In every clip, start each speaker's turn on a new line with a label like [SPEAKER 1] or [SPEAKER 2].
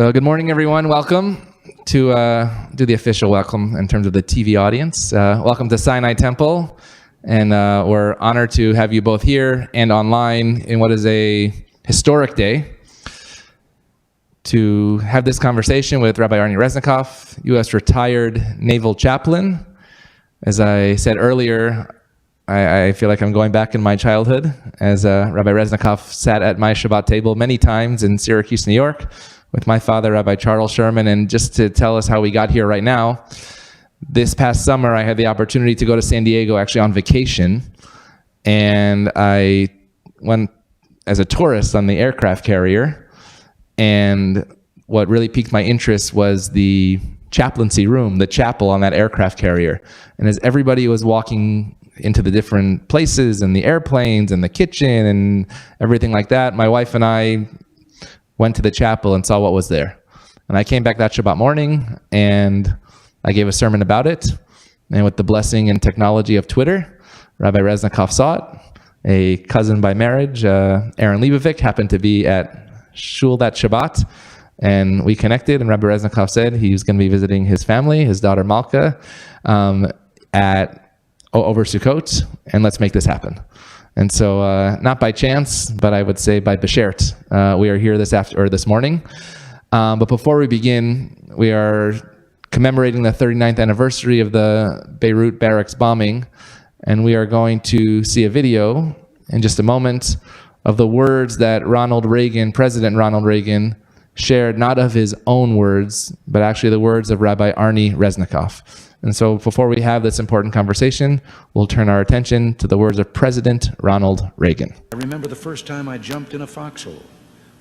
[SPEAKER 1] Good morning, everyone. Welcome to do the official welcome in terms of the TV audience. Welcome to Sinai Temple, and we're honored to have you both here and online in what is a historic day to have this conversation with Rabbi Arnold E. Resnicoff, U.S. retired naval chaplain. As I said earlier, I feel like I'm going back in my childhood, as Rabbi Resnicoff sat at my Shabbat table many times in Syracuse, New York, with my father, Rabbi Charles Sherman. And just to tell us how we got here right now, this past summer I had the opportunity to go to San Diego actually on vacation, and I went as a tourist on the aircraft carrier, and what really piqued my interest was the chaplaincy room, the chapel on that aircraft carrier. And as everybody was walking into the different places and the airplanes and the kitchen and everything like that, my wife and I went to the chapel and saw what was there. And I came back that Shabbat morning and I gave a sermon about it. And with the blessing and technology of Twitter, Rabbi Resnicoff saw it. A cousin by marriage, Aaron Leibovic, happened to be at shul that Shabbat, and we connected, and Rabbi Resnicoff said he was going to be visiting his family, his daughter Malka, over Sukkot, and let's make this happen. And so, not by chance, but I would say by beshert, we are here this morning. But before we begin, we are commemorating the 39th anniversary of the Beirut barracks bombing, and we are going to see a video in just a moment of the words that President Ronald Reagan, shared, not of his own words, but actually the words of Rabbi Arnold E. Resnicoff. And so before we have this important conversation, we'll turn our attention to the words of President Ronald Reagan.
[SPEAKER 2] I remember the first time I jumped in a foxhole,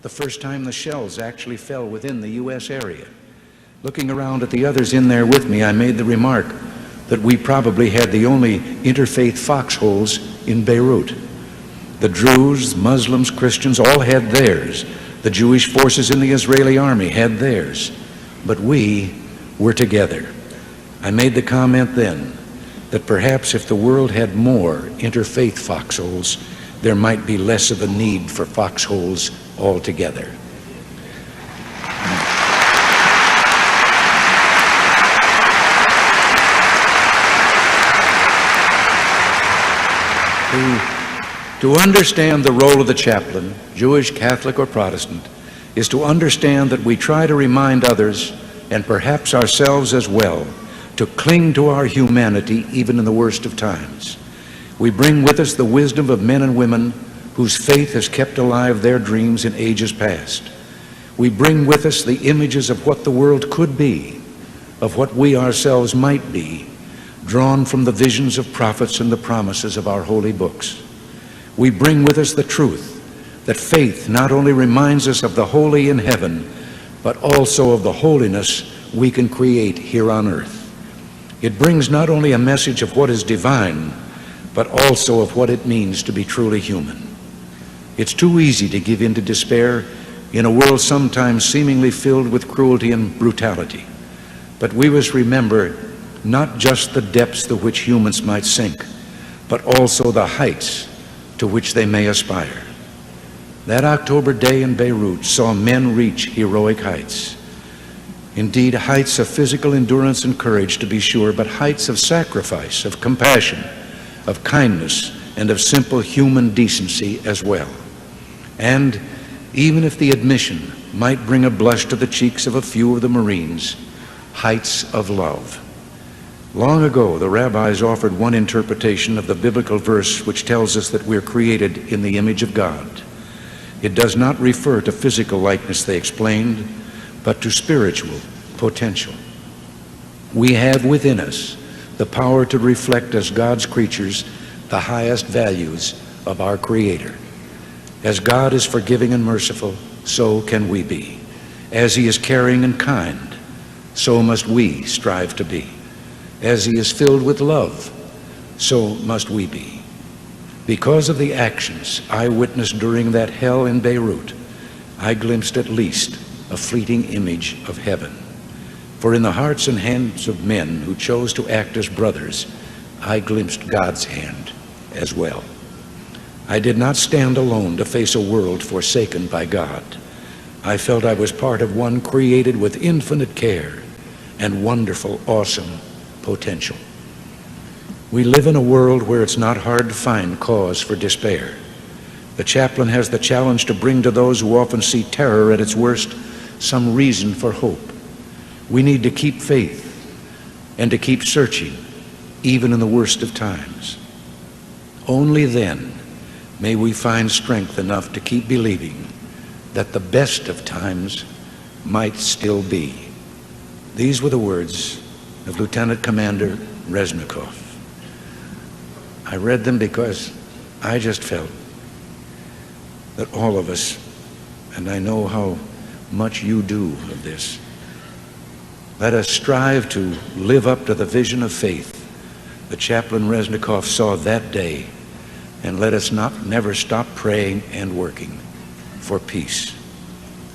[SPEAKER 2] the first time the shells actually fell within the U.S. area. Looking around at the others in there with me, I made the remark that we probably had the only interfaith foxholes in Beirut. The Druze, Muslims, Christians all had theirs. The Jewish forces in the Israeli army had theirs. But we were together. I made the comment then that perhaps if the world had more interfaith foxholes, there might be less of a need for foxholes altogether. To understand the role of the chaplain, Jewish, Catholic, or Protestant, is to understand that we try to remind others, and perhaps ourselves as well, to cling to our humanity even in the worst of times. We bring with us the wisdom of men and women whose faith has kept alive their dreams in ages past. We bring with us the images of what the world could be, of what we ourselves might be, drawn from the visions of prophets and the promises of our holy books. We bring with us the truth that faith not only reminds us of the holy in heaven, but also of the holiness we can create here on earth. It brings not only a message of what is divine, but also of what it means to be truly human. It's too easy to give in to despair in a world sometimes seemingly filled with cruelty and brutality. But we must remember not just the depths to which humans might sink, but also the heights to which they may aspire. That October day in Beirut saw men reach heroic heights. Indeed, heights of physical endurance and courage, to be sure, but heights of sacrifice, of compassion, of kindness, and of simple human decency as well. And even if the admission might bring a blush to the cheeks of a few of the Marines, heights of love. Long ago, the rabbis offered one interpretation of the biblical verse which tells us that we're created in the image of God. It does not refer to physical likeness, they explained, but to spiritual potential. We have within us the power to reflect as God's creatures the highest values of our Creator. As God is forgiving and merciful, so can we be. As He is caring and kind, so must we strive to be. As He is filled with love, so must we be. Because of the actions I witnessed during that hell in Beirut, I glimpsed at least a fleeting image of heaven. For in the hearts and hands of men who chose to act as brothers, I glimpsed God's hand as well. I did not stand alone to face a world forsaken by God. I felt I was part of one created with infinite care and wonderful, awesome potential. We live in a world where it's not hard to find cause for despair. The chaplain has the challenge to bring to those who often see terror at its worst some reason for hope. We need to keep faith and to keep searching, even in the worst of times. Only then may we find strength enough to keep believing that the best of times might still be. These were the words of Lieutenant Commander Resnicoff. I read them because I just felt that all of us, and I know how much you do of this, let us strive to live up to the vision of faith that Chaplain Resnicoff saw that day, and let us never stop praying and working for peace.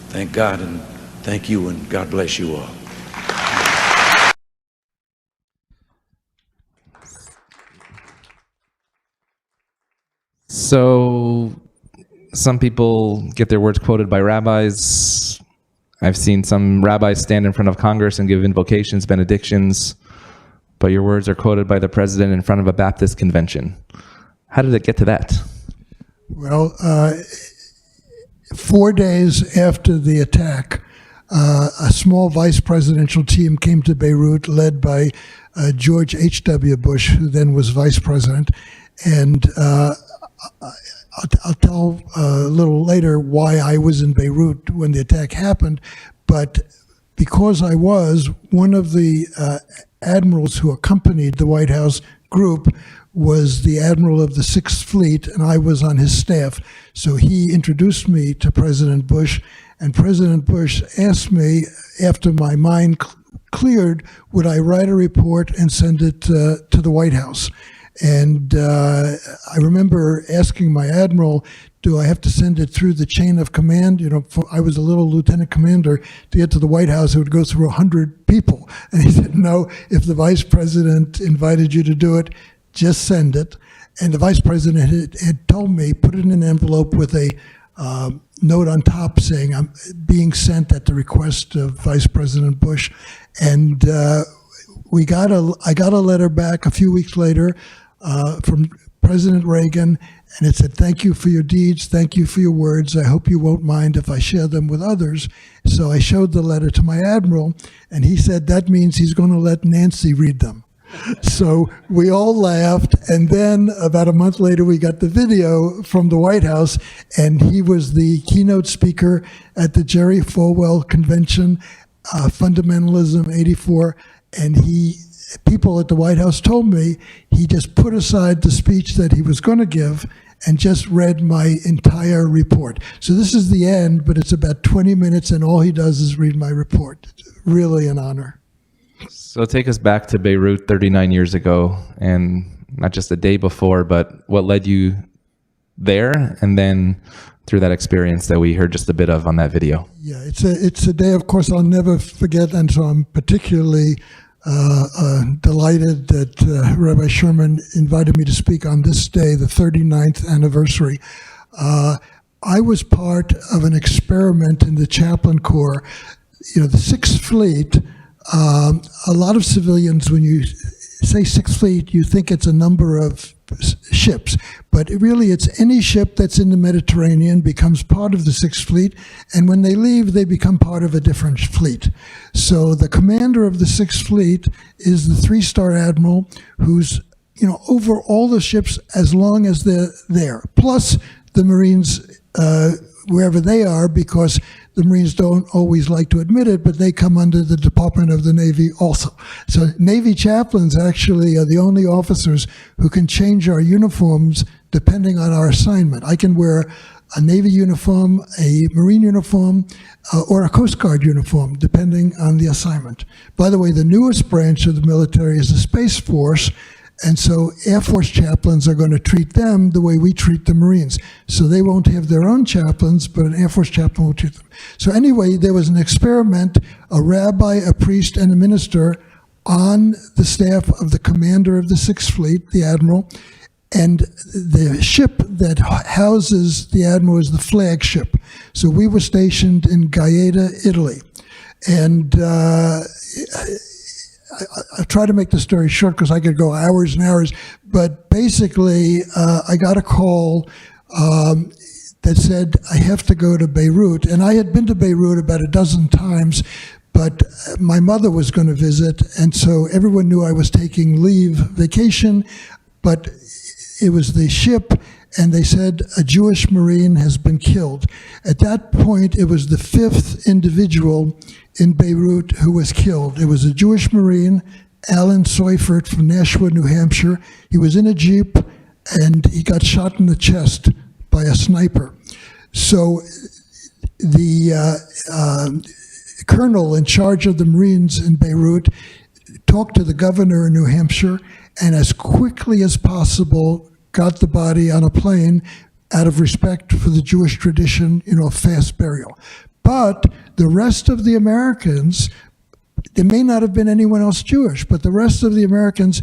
[SPEAKER 2] Thank God and thank you, and God bless you all.
[SPEAKER 1] So some people get their words quoted by rabbis. I've seen some rabbis stand in front of Congress and give invocations, benedictions, but your words are quoted by the president in front of a Baptist convention. How did it get to that?
[SPEAKER 3] Well, 4 days after the attack, a small vice presidential team came to Beirut, led by George H.W. Bush, who then was vice president. And I'll tell a little later why I was in Beirut when the attack happened. But because I was one of the admirals who accompanied the White House group, was the admiral of the Sixth Fleet, and I was on his staff. So he introduced me to President Bush, and President Bush asked me, after my mind cleared, would I write a report and send it to the White House? And I remember asking my admiral, do I have to send it through the chain of command? You know, I was a little lieutenant commander. To get to the White House, it would go through 100 people. And he said, no, if the vice president invited you to do it, just send it. And the vice president had told me, put it in an envelope with a note on top saying, I'm being sent at the request of Vice President Bush. And I got a letter back a few weeks later from President Reagan, and it said, thank you for your deeds, thank you for your words, I hope you won't mind if I share them with others. So I showed the letter to my admiral, and he said that means he's going to let Nancy read them. So we all laughed, and then about a month later we got the video from the White House, and he was the keynote speaker at the Jerry Falwell Convention, Fundamentalism 84, and people at the White House told me he just put aside the speech that he was going to give and just read my entire report. So this is the end, but it's about 20 minutes, and all he does is read my report. It's really an honor.
[SPEAKER 1] So take us back to Beirut 39 years ago, and not just the day before, but what led you there, and then through that experience that we heard just a bit of on that video.
[SPEAKER 3] Yeah, it's a day, of course, I'll never forget, and so I'm particularly delighted that Rabbi Sherman invited me to speak on this day, the 39th anniversary. I was part of an experiment in the Chaplain Corps. You know, the Sixth Fleet, a lot of civilians, when you say Sixth Fleet, you think it's a number of ships, but really it's any ship that's in the Mediterranean becomes part of the Sixth Fleet, and when they leave, they become part of a different fleet. So the commander of the Sixth Fleet is the three-star admiral who's, you know, over all the ships as long as they're there, plus the Marines wherever they are, because the Marines don't always like to admit it, but they come under the Department of the Navy also. So Navy chaplains actually are the only officers who can change our uniforms depending on our assignment. I can wear a Navy uniform, a Marine uniform, or a Coast Guard uniform, depending on the assignment. By the way, the newest branch of the military is the Space Force, and so Air Force chaplains are going to treat them the way we treat the Marines. So they won't have their own chaplains, but an Air Force chaplain will treat them. So anyway, there was an experiment, a rabbi, a priest, and a minister on the staff of the commander of the Sixth Fleet, the admiral, And the ship that houses the admiral is the flagship. So we were stationed in Gaeta, Italy. And I try to make the story short because I could go hours and hours. But basically, I got a call that said, I have to go to Beirut. And I had been to Beirut about a dozen times, but my mother was going to visit. And so everyone knew I was taking leave, vacation, but it was the ship, and they said a Jewish Marine has been killed. At that point, it was the 5th individual in Beirut who was killed. It was a Jewish Marine, Alan Seufert from Nashua, New Hampshire. He was in a Jeep, and he got shot in the chest by a sniper. So the colonel in charge of the Marines in Beirut talked to the governor in New Hampshire, and as quickly as possible got the body on a plane out of respect for the Jewish tradition, fast burial. But the rest of the Americans, there may not have been anyone else Jewish, but the rest of the Americans,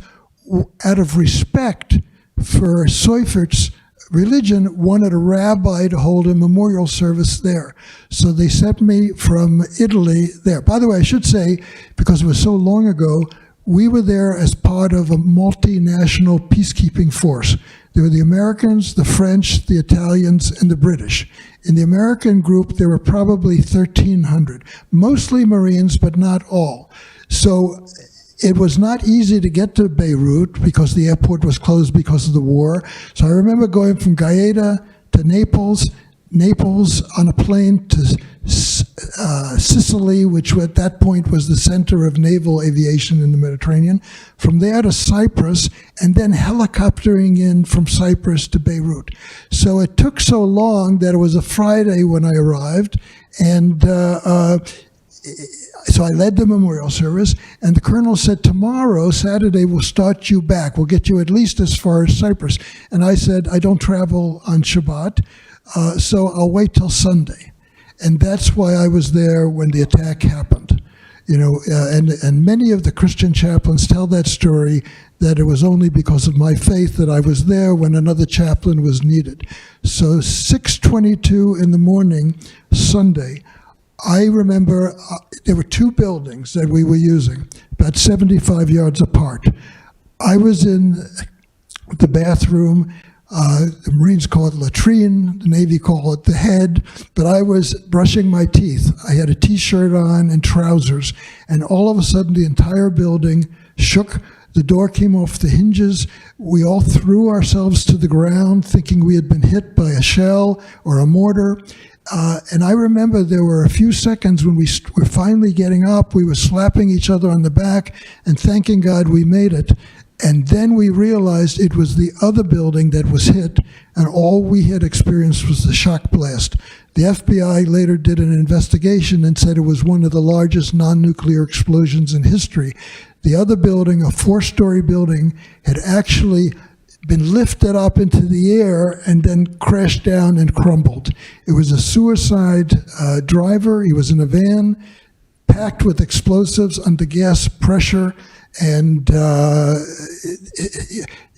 [SPEAKER 3] out of respect for Seufert's religion, wanted a rabbi to hold a memorial service there. So they sent me from Italy there. By the way, I should say, because it was so long ago, we were there as part of a multinational peacekeeping force. There were the Americans, the French, the Italians, and the British. In the American group, there were probably 1,300, mostly Marines, but not all. So it was not easy to get to Beirut because the airport was closed because of the war. So I remember going from Gaeta to Naples on a plane to Sicily, which at that point was the center of naval aviation in the Mediterranean, from there to Cyprus, and then helicoptering in from Cyprus to Beirut. So it took so long that it was a Friday when I arrived, and so I led the memorial service, and the colonel said, tomorrow, Saturday, we'll start you back. We'll get you at least as far as Cyprus. And I said, I don't travel on Shabbat, so I'll wait till Sunday. And that's why I was there when the attack happened. And many of the Christian chaplains tell that story, that it was only because of my faith that I was there when another chaplain was needed. So 6:22 in the morning, Sunday, I remember there were 2 buildings that we were using, about 75 yards apart. I was in the bathroom. The Marines call it latrine, the Navy call it the head, but I was brushing my teeth. I had a T-shirt on and trousers, and all of a sudden the entire building shook. The door came off the hinges. We all threw ourselves to the ground thinking we had been hit by a shell or a mortar. And I remember there were a few seconds when we were finally getting up. We were slapping each other on the back and thanking God we made it. And then we realized it was the other building that was hit, and all we had experienced was the shock blast. The FBI later did an investigation and said it was one of the largest non-nuclear explosions in history. The other building, a 4-story building, had actually been lifted up into the air and then crashed down and crumbled. It was a suicide driver. He was in a van packed with explosives under gas pressure. And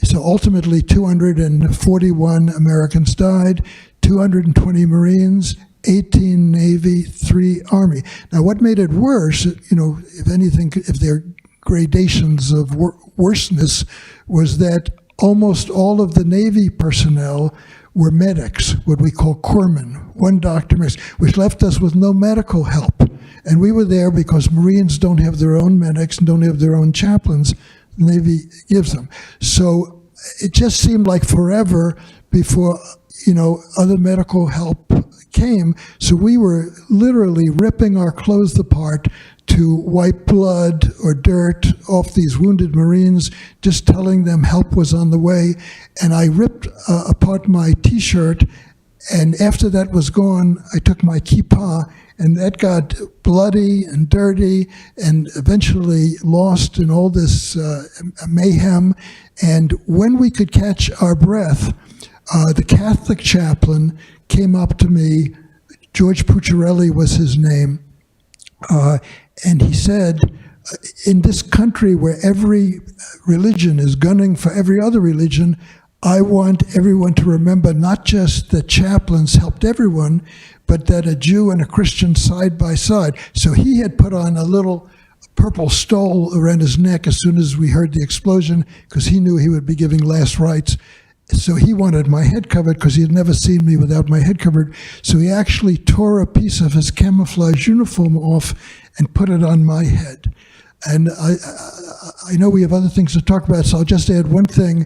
[SPEAKER 3] so ultimately 241 Americans died, 220 Marines, 18 Navy, 3 Army. Now what made it worse, if anything, if there are gradations of worseness, was that almost all of the Navy personnel were medics, what we call corpsmen, 1 doctor, which left us with no medical help. And we were there because Marines don't have their own medics and don't have their own chaplains. The Navy gives them. So it just seemed like forever before, other medical help came. So we were literally ripping our clothes apart to wipe blood or dirt off these wounded Marines, just telling them help was on the way. And I ripped apart my T-shirt, and after that was gone, I took my kippah, and that got bloody and dirty and eventually lost in all this mayhem. And when we could catch our breath, the Catholic chaplain came up to me. George Pucciarelli was his name. And he said, in this country where every religion is gunning for every other religion, I want everyone to remember not just that chaplains helped everyone, but that a Jew and a Christian side by side. So he had put on a little purple stole around his neck as soon as we heard the explosion, because he knew he would be giving last rites. So he wanted my head covered because he had never seen me without my head covered. So he actually tore a piece of his camouflage uniform off and put it on my head. And I know we have other things to talk about, so I'll just add one thing.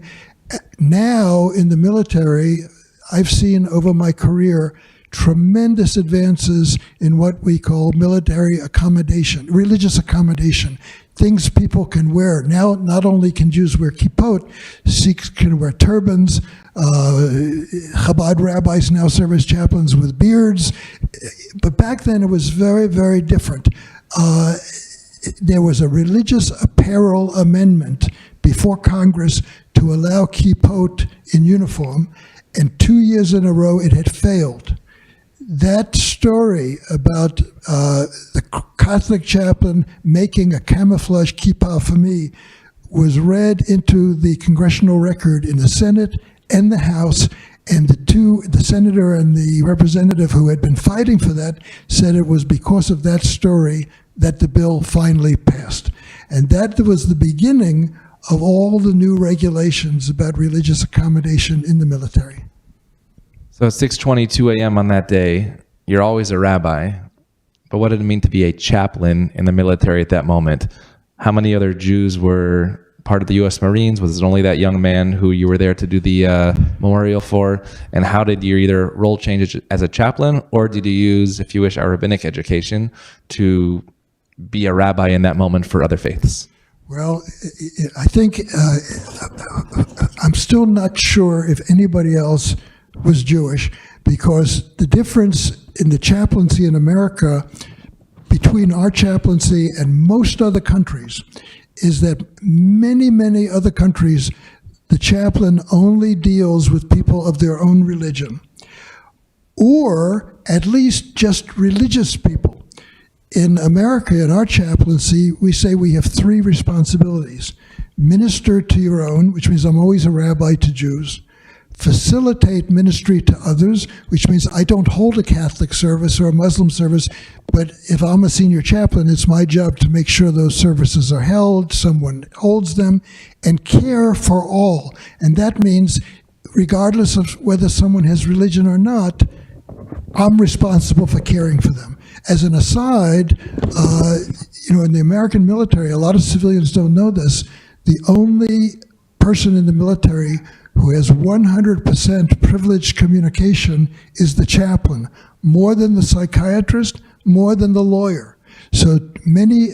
[SPEAKER 3] Now in the military, I've seen over my career tremendous advances in what we call military accommodation, religious accommodation, things people can wear. Now, not only can Jews wear kippot, Sikhs can wear turbans, Chabad rabbis now serve as chaplains with beards, but back then it was very, very different. There was a religious apparel amendment before Congress to allow kippot in uniform, and 2 years in a row it had failed. That story about the Catholic chaplain making a camouflage kippah for me was read into the congressional record in the Senate and the House, and the senator and the representative who had been fighting for that said it was because of that story that the bill finally passed. And that was the beginning of all the new regulations about religious accommodation in the military.
[SPEAKER 1] So at 6:22 a.m. on that day, you're always a rabbi, but what did it mean to be a chaplain in the military at that moment? How many other Jews were part of the U.S. Marines? Was it only that young man who you were there to do the memorial for? And how did your either role change as a chaplain, or did you use, if you wish, our rabbinic education to be a rabbi in that moment for other faiths?
[SPEAKER 3] Well, I think I'm still not sure if anybody else was Jewish, because the difference in the chaplaincy in America between our chaplaincy and most other countries is that many, many other countries, the chaplain only deals with people of their own religion, or at least just religious people. In America, in our chaplaincy, we say we have three responsibilities. Minister to your own, which means I'm always a rabbi to Jews. Facilitate ministry to others, which means I don't hold a Catholic service or a Muslim service, but if I'm a senior chaplain, it's my job to make sure those services are held, someone holds them, and care for all. And that means, regardless of whether someone has religion or not, I'm responsible for caring for them. As an aside, in the American military, a lot of civilians don't know this, the only person in the military who has 100% privileged communication is the chaplain, more than the psychiatrist, more than the lawyer. So many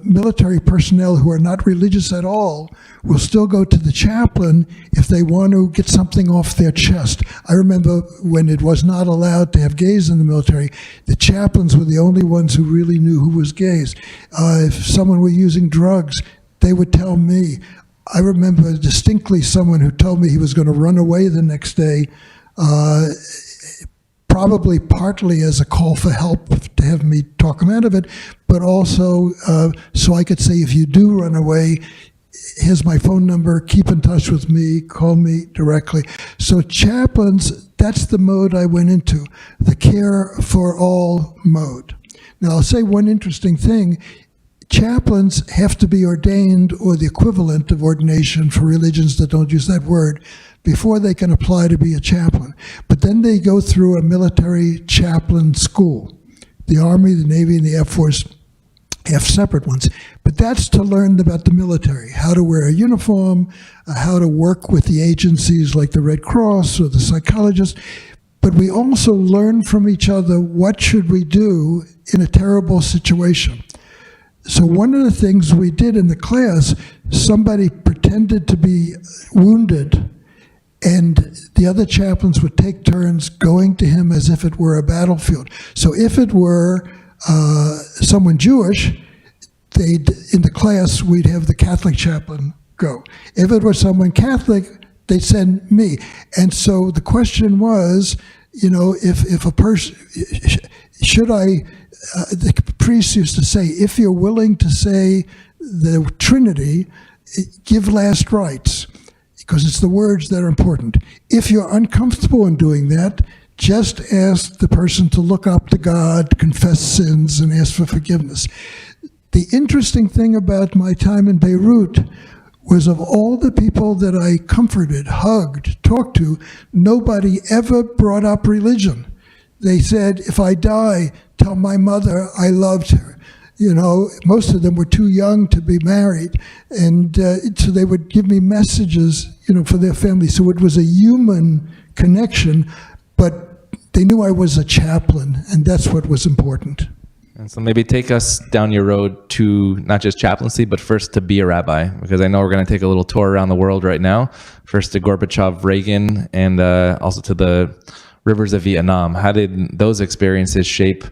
[SPEAKER 3] military personnel who are not religious at all will still go to the chaplain if they want to get something off their chest. I remember when it was not allowed to have gays in the military, the chaplains were the only ones who really knew who was gays. If someone were using drugs, they would tell me. I remember distinctly someone who told me he was going to run away the next day, probably partly as a call for help to have me talk him out of it, but also so I could say, if you do run away, here's my phone number, keep in touch with me, call me directly. So chaplains, that's the mode I went into, the care for all mode. Now I'll say one interesting thing. Chaplains have to be ordained, or the equivalent of ordination for religions that don't use that word, before they can apply to be a chaplain. But then they go through a military chaplain school. The Army, the Navy, and the Air Force have separate ones. But that's to learn about the military, how to wear a uniform, how to work with the agencies like the Red Cross or the psychologist. But we also learn from each other, what should we do in a terrible situation? So one of the things we did in the class, somebody pretended to be wounded, and the other chaplains would take turns going to him as if it were a battlefield. So if it were someone Jewish, in the class, we'd have the Catholic chaplain go. If it were someone Catholic, they'd send me. And so the question was, if a person, the priest used to say, if you're willing to say the Trinity, give last rites. because it's the words that are important. If you're uncomfortable in doing that, just ask the person to look up to God, confess sins, and ask for forgiveness. The interesting thing about my time in Beirut was, of all the people that I comforted, hugged, talked to, nobody ever brought up religion. They said, if I die, tell my mother I loved her. You know, most of them were too young to be married, and so they would give me messages, you know, for their family. So it was a human connection, but they knew I was a chaplain, and that's what was important.
[SPEAKER 1] And so maybe take us down your road to not just chaplaincy, but first to be a rabbi, because I know we're going to take a little tour around the world right now. First to Gorbachev, Reagan, and also to the rivers of Vietnam. How did those experiences shape?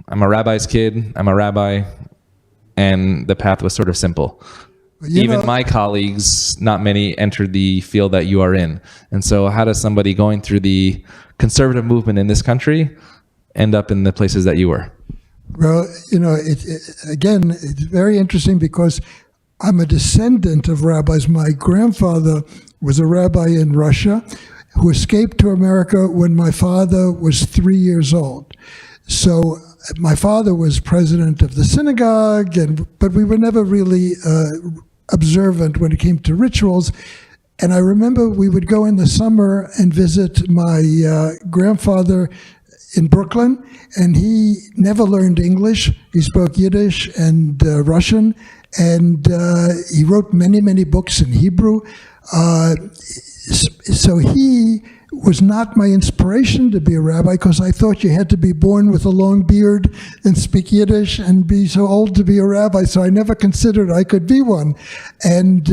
[SPEAKER 1] I'm a rabbi's kid, I'm a rabbi, and the path was sort of simple. Even my colleagues, not many entered the field that you are in. And so how does somebody going through the conservative movement in this country end up in the places that you were?
[SPEAKER 3] Well, you know, again, it's very interesting because I'm a descendant of rabbis. My grandfather was a rabbi in Russia who escaped to America when my father was 3 years old. So my father was president of the synagogue, but we were never really observant when it came to rituals. And I remember we would go in the summer and visit my grandfather in Brooklyn, and he never learned English. He spoke Yiddish and Russian, and he wrote many, many books in Hebrew. So he was not my inspiration to be a rabbi, because I thought you had to be born with a long beard and speak Yiddish and be so old to be a rabbi, so I never considered I could be one. And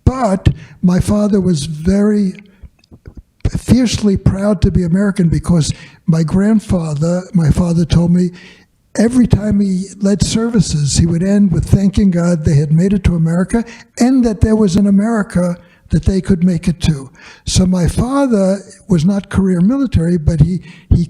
[SPEAKER 3] but my father was very fiercely proud to be American, because my father told me, every time he led services, he would end with thanking God they had made it to America, and that there was an America that they could make it to. So my father was not career military, but he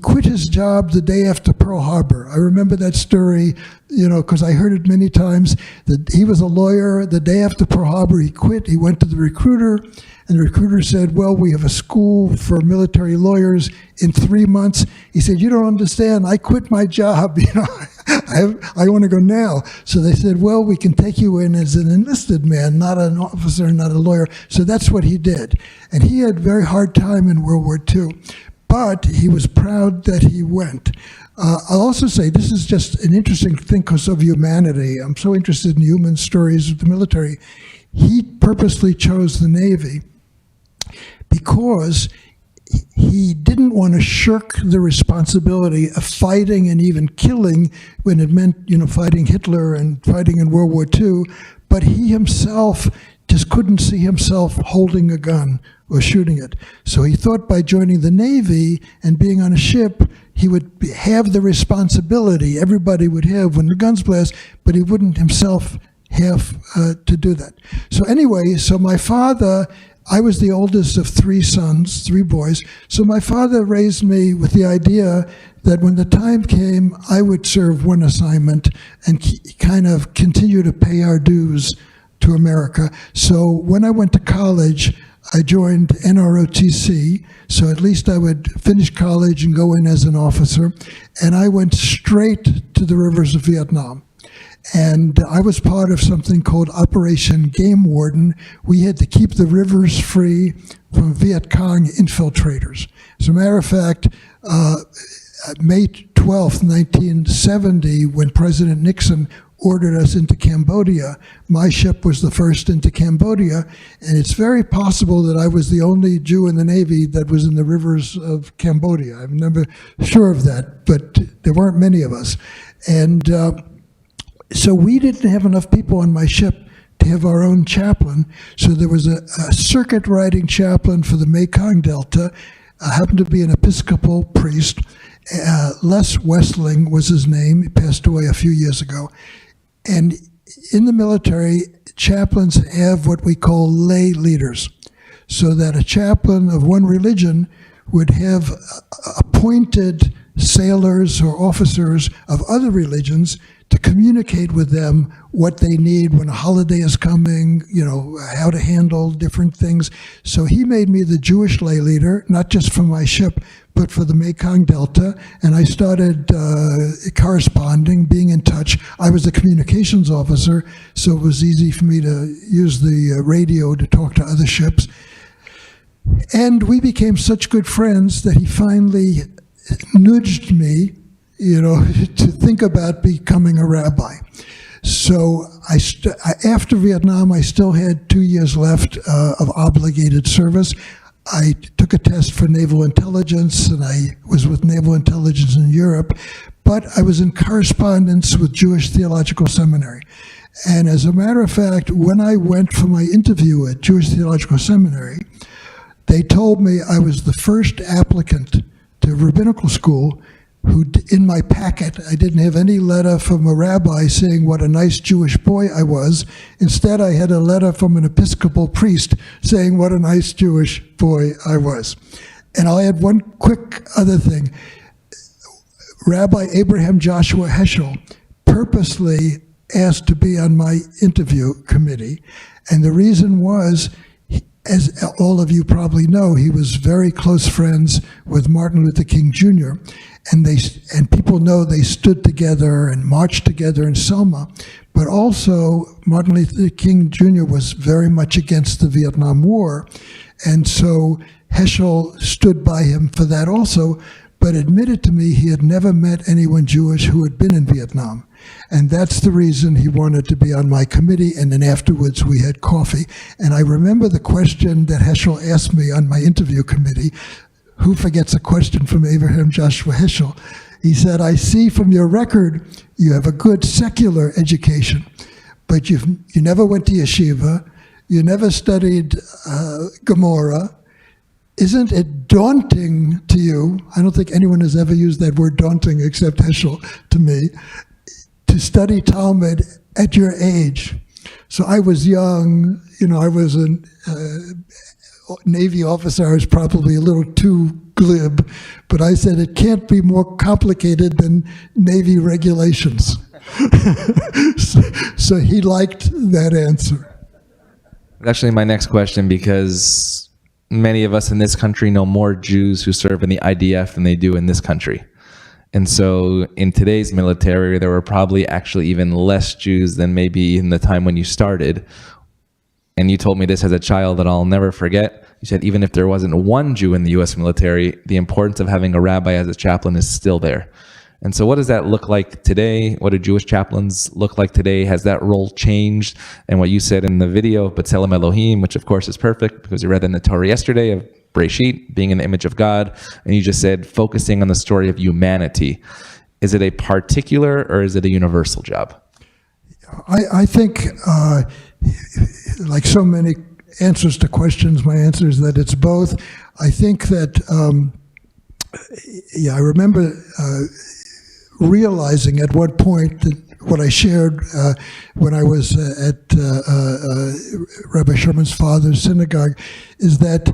[SPEAKER 3] quit his job the day after Pearl Harbor. I remember that story, you know, because I heard it many times, that he was a lawyer. The day after Pearl Harbor, he quit. He went to the recruiter, and the recruiter said, well, we have a school for military lawyers in 3 months. He said, you don't understand, I quit my job, you know, I want to go now. So they said, well, we can take you in as an enlisted man, not an officer, not a lawyer. So that's what he did. And he had a very hard time in World War II, but he was proud that he went. I'll also say, this is just an interesting thing because of humanity. I'm so interested in human stories of the military. He purposely chose the Navy because he didn't want to shirk the responsibility of fighting and even killing when it meant, you know, fighting Hitler and fighting in World War II, but he himself just couldn't see himself holding a gun or shooting it. So he thought by joining the Navy and being on a ship, he would have the responsibility everybody would have when the guns blast, but he wouldn't himself have to do that. So anyway, so my father, I was the oldest of 3 sons, 3 boys, so my father raised me with the idea that when the time came, I would serve one assignment and kind of continue to pay our dues to America. So when I went to college, I joined NROTC, so at least I would finish college and go in as an officer, and I went straight to the rivers of Vietnam. And I was part of something called Operation Game Warden. We had to keep the rivers free from Viet Cong infiltrators. As a matter of fact, May 12th, 1970, when President Nixon ordered us into Cambodia, my ship was the first into Cambodia, and it's very possible that I was the only Jew in the Navy that was in the rivers of Cambodia. I'm never sure of that, but there weren't many of us. And so we didn't have enough people on my ship to have our own chaplain, so there was a circuit riding chaplain for the Mekong Delta, happened to be an Episcopal priest. Les Westling was his name. He passed away a few years ago. And in the military, chaplains have what we call lay leaders, so that a chaplain of one religion would have appointed sailors or officers of other religions to communicate with them what they need when a holiday is coming, how to handle different things. So he made me the Jewish lay leader, not just for my ship, but for the Mekong Delta, and I started corresponding, being in touch. I was the communications officer, so it was easy for me to use the radio to talk to other ships. And we became such good friends that he finally nudged me, to think about becoming a rabbi. So after Vietnam, I still had 2 years left of obligated service. I took a test for Naval Intelligence, and I was with Naval Intelligence in Europe, but I was in correspondence with Jewish Theological Seminary. And as a matter of fact, when I went for my interview at Jewish Theological Seminary, they told me I was the first applicant to rabbinical school who, in my packet, I didn't have any letter from a rabbi saying what a nice Jewish boy I was. Instead, I had a letter from an Episcopal priest saying what a nice Jewish boy I was. And I'll add one quick other thing. Rabbi Abraham Joshua Heschel purposely asked to be on my interview committee, and the reason was, as all of you probably know, he was very close friends with Martin Luther King Jr., and people know they stood together and marched together in Selma, but also Martin Luther King Jr. was very much against the Vietnam War, and so Heschel stood by him for that also, but admitted to me he had never met anyone Jewish who had been in Vietnam. And that's the reason he wanted to be on my committee, and then afterwards we had coffee. And I remember the question that Heschel asked me on my interview committee. Who forgets a question from Abraham Joshua Heschel? He said, I see from your record you have a good secular education, but you never went to yeshiva, you never studied Gemara. Isn't it daunting to you? I don't think anyone has ever used that word daunting except Heschel to me, to study Talmud at your age. So I was young, I was a Navy officer. I was probably a little too glib, but I said it can't be more complicated than Navy regulations. So he liked that answer.
[SPEAKER 1] Actually, my next question, because many of us in this country know more Jews who serve in the IDF than they do in this country. And so in today's military, there were probably actually even less Jews than maybe in the time when you started. And you told me this as a child that I'll never forget. You said even if there wasn't one Jew in the U.S. military, the importance of having a rabbi as a chaplain is still there. And so what does that look like today? What do Jewish chaplains look like today? Has that role changed? And what you said in the video of B'Tselem Elohim, which of course is perfect because you read in the Torah yesterday of Breshit, being in the image of God, and you just said focusing on the story of humanity. Is it a particular or is it a universal job?
[SPEAKER 3] I think, like so many answers to questions, my answer is that it's both. I think that, I remember realizing at one point that what I shared when I was at Rabbi Sherman's father's synagogue is that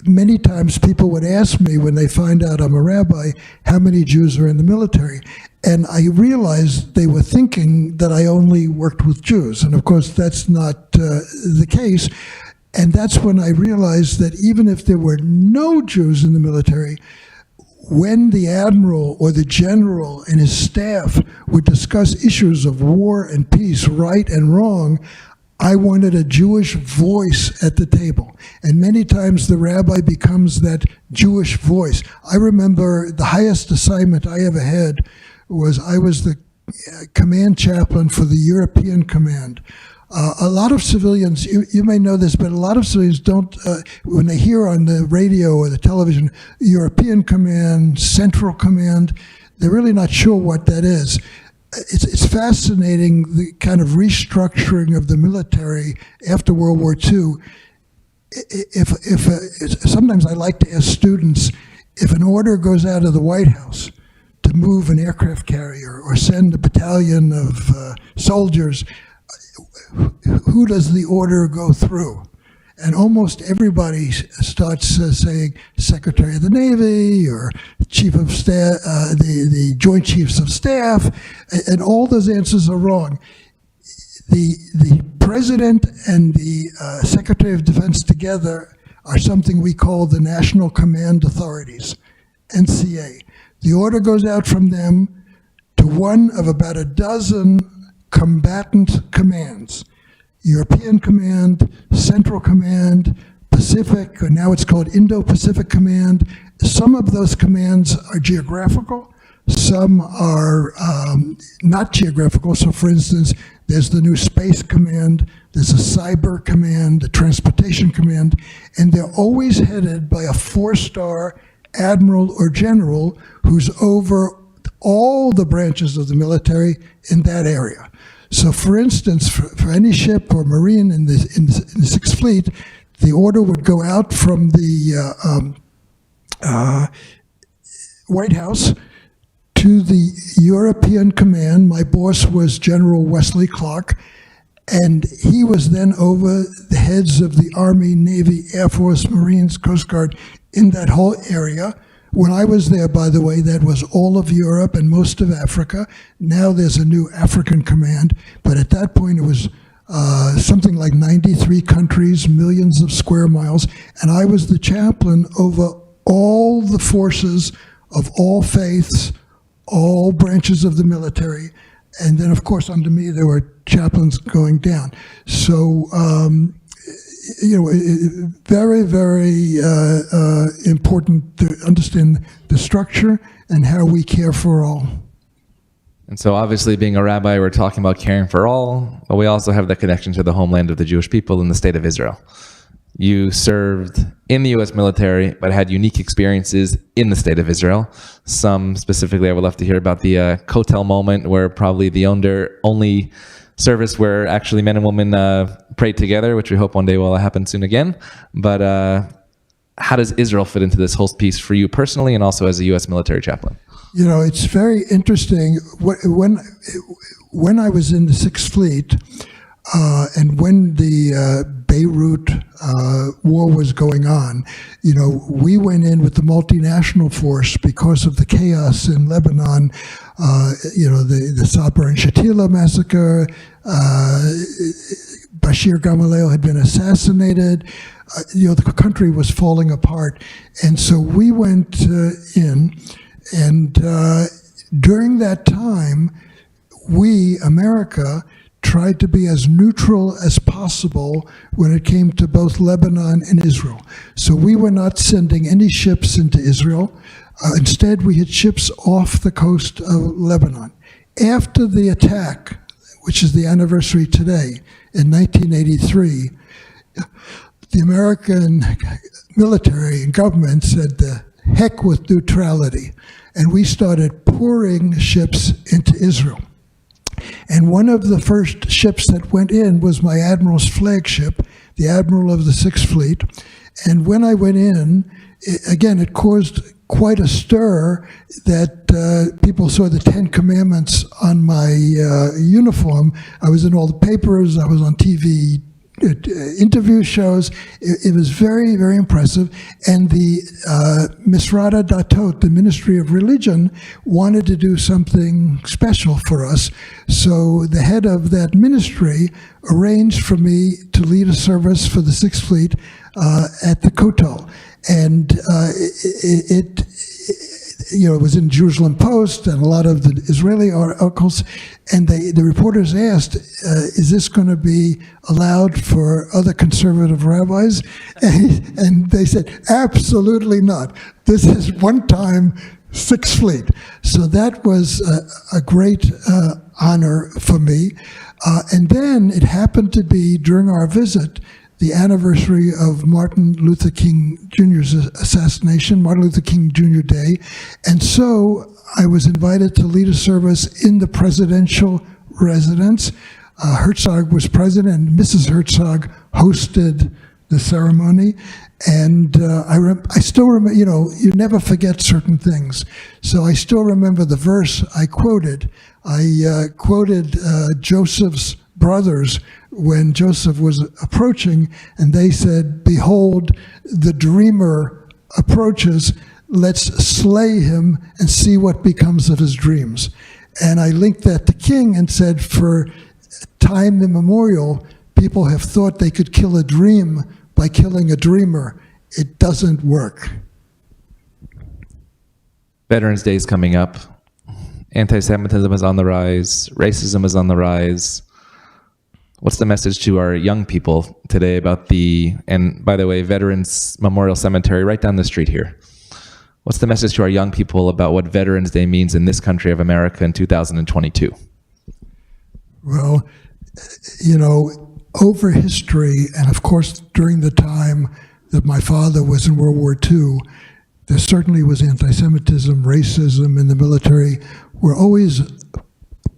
[SPEAKER 3] many times people would ask me when they find out I'm a rabbi, how many Jews are in the military? And I realized they were thinking that I only worked with Jews. And of course, that's not the case. And that's when I realized that even if there were no Jews in the military, when the admiral or the general and his staff would discuss issues of war and peace, right and wrong, I wanted a Jewish voice at the table. And many times the rabbi becomes that Jewish voice. I remember the highest assignment I ever had was I was the command chaplain for the European Command. A lot of civilians, you may know this, but a lot of civilians don't, when they hear on the radio or the television, European Command, Central Command, they're really not sure what that is. It's fascinating, the kind of restructuring of the military after World War II. Sometimes I like to ask students, if an order goes out of the White House to move an aircraft carrier or send a battalion of soldiers, who does the order go through? and almost everybody starts saying Secretary of the Navy or Chief of Staff, the Joint Chiefs of Staff, and all those answers are wrong. The President and the Secretary of Defense together are something we call the National Command Authorities, NCA. The order goes out from them to one of about a dozen combatant commands: European Command, Central Command, Pacific, or now it's called Indo-Pacific Command. Some of those commands are geographical, some are not geographical. So for instance, there's the new Space Command, there's a Cyber Command, a Transportation Command, and they're always headed by a 4-star admiral or general who's over all the branches of the military in that area. So for instance, for any ship or marine in the Sixth Fleet, the order would go out from the White House to the European Command. My boss was General Wesley Clark, and he was then over the heads of the Army, Navy, Air Force, Marines, Coast Guard in that whole area. When I was there, by the way, that was all of Europe and most of Africa. Now there's a new African command, but at that point it was something like 93 countries, millions of square miles, and I was the chaplain over all the forces of all faiths, all branches of the military, and then of course under me there were chaplains going down. So very, very important to understand the structure and how we care for all.
[SPEAKER 1] And so obviously being a rabbi, we're talking about caring for all, but we also have that connection to the homeland of the Jewish people in the state of Israel. You served in the U.S. military, but had unique experiences in the state of Israel. Some specifically, I would love to hear about the Kotel moment, where probably the only service where actually men and women prayed together, which we hope one day will happen soon again. But how does Israel fit into this whole piece for you personally and also as a U.S. military chaplain?
[SPEAKER 3] You know, it's very interesting. When I was in the Sixth Fleet, and when the Beirut war was going on, you know, we went in with the multinational force because of the chaos in Lebanon, the Sabra and Shatila massacre, Bashir Gamaliel had been assassinated, the country was falling apart. And so we went in, and during that time, we, America, tried to be as neutral as possible when it came to both Lebanon and Israel. So we were not sending any ships into Israel. Instead, we had ships off the coast of Lebanon. After the attack, which is the anniversary today, in 1983, the American military and government said, the heck with neutrality. And we started pouring ships into Israel. And one of the first ships that went in was my admiral's flagship, the Admiral of the Sixth Fleet. And when I went in, it caused quite a stir that people saw the 10 Commandments on my uniform. I was in all the papers, I was on TV interview shows. It was very, very impressive. And the Misrata Datot, the Ministry of Religion, wanted to do something special for us. So the head of that ministry arranged for me to lead a service for the Sixth Fleet at the Kotel. And it was in Jerusalem Post and a lot of the Israeli articles, and the reporters asked, is this going to be allowed for other conservative rabbis? And they said, absolutely not. This is one-time Sixth Fleet. So that was a great honor for me. And then it happened to be, during our visit, the anniversary of Martin Luther King Jr.'s assassination, Martin Luther King Jr. Day. And so I was invited to lead a service in the presidential residence. Herzog was president, and Mrs. Herzog hosted the ceremony. And I still remember, you never forget certain things. So I still remember the verse I quoted. I quoted Joseph's brothers when Joseph was approaching, and they said, "Behold, the dreamer approaches. Let's slay him and see what becomes of his dreams." And I linked that to King and said, for time immemorial, people have thought they could kill a dream by killing a dreamer. It doesn't work.
[SPEAKER 1] Veterans Day is coming up. Anti-Semitism is on the rise. Racism is on the rise. What's the message to our young people today about and by the way, Veterans Memorial Cemetery right down the street here? What's the message to our young people about what Veterans Day means in this country of America in 2022?
[SPEAKER 3] Well, over history, and of course during the time that my father was in World War II, there certainly was anti-Semitism, racism in the military. We're always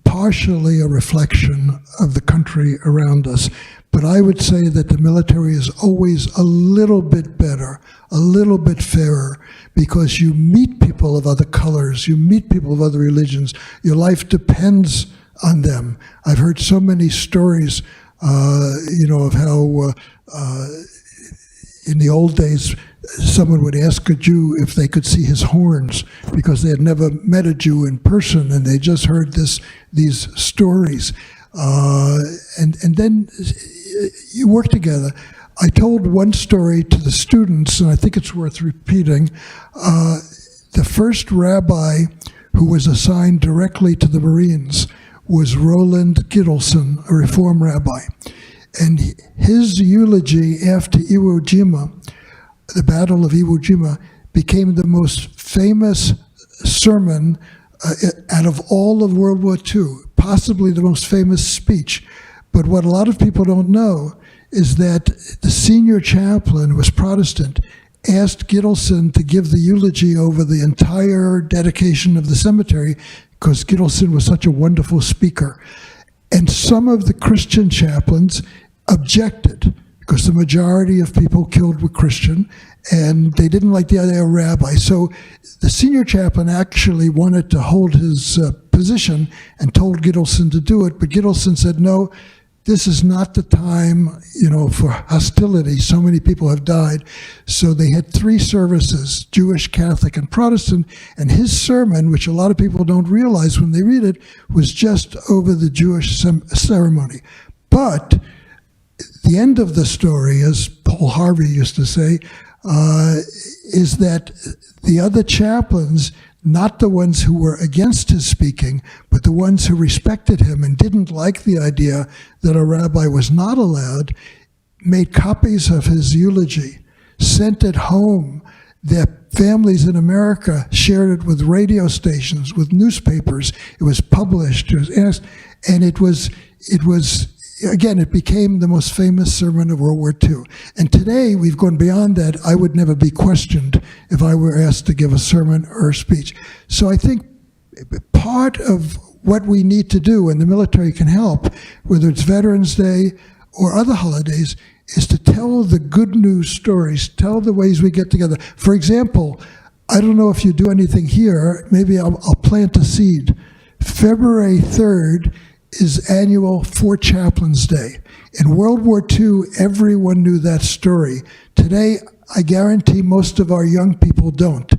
[SPEAKER 3] partially a reflection of the country around us. But I would say that the military is always a little bit better, a little bit fairer, because you meet people of other colors, you meet people of other religions. Your life depends on them. I've heard so many stories, of how in the old days, someone would ask a Jew if they could see his horns because they had never met a Jew in person and they just heard these stories. And then you work together. I told one story to the students, and I think it's worth repeating. The first rabbi who was assigned directly to the Marines was Roland Gittleson, a Reform rabbi. And his eulogy after Iwo Jima, the Battle of Iwo Jima, became the most famous sermon out of all of World War II, possibly the most famous speech. But what a lot of people don't know is that the senior chaplain, who was Protestant, asked Gittleson to give the eulogy over the entire dedication of the cemetery because Gittleson was such a wonderful speaker. And some of the Christian chaplains objected because the majority of people killed were Christian, and they didn't like the idea of rabbi. So the senior chaplain actually wanted to hold his position and told Gittleson to do it, but Gittleson said, no, this is not the time, for hostility. So many people have died. So they had 3 services, Jewish, Catholic, and Protestant, and his sermon, which a lot of people don't realize when they read it, was just over the Jewish ceremony. But the end of the story, as Paul Harvey used to say, is that the other chaplains, not the ones who were against his speaking, but the ones who respected him and didn't like the idea that a rabbi was not allowed, made copies of his eulogy, sent it home. Their families in America shared it with radio stations, with newspapers. It was published, it was asked, and it was again, it became the most famous sermon of World War II. And today, we've gone beyond that. I would never be questioned if I were asked to give a sermon or a speech. So I think part of what we need to do, and the military can help, whether it's Veterans Day or other holidays, is to tell the good news stories, tell the ways we get together. For example, I don't know if you do anything here, maybe I'll plant a seed. February 3rd is annual For Chaplains Day. In World War II, everyone knew that story. Today, I guarantee most of our young people don't.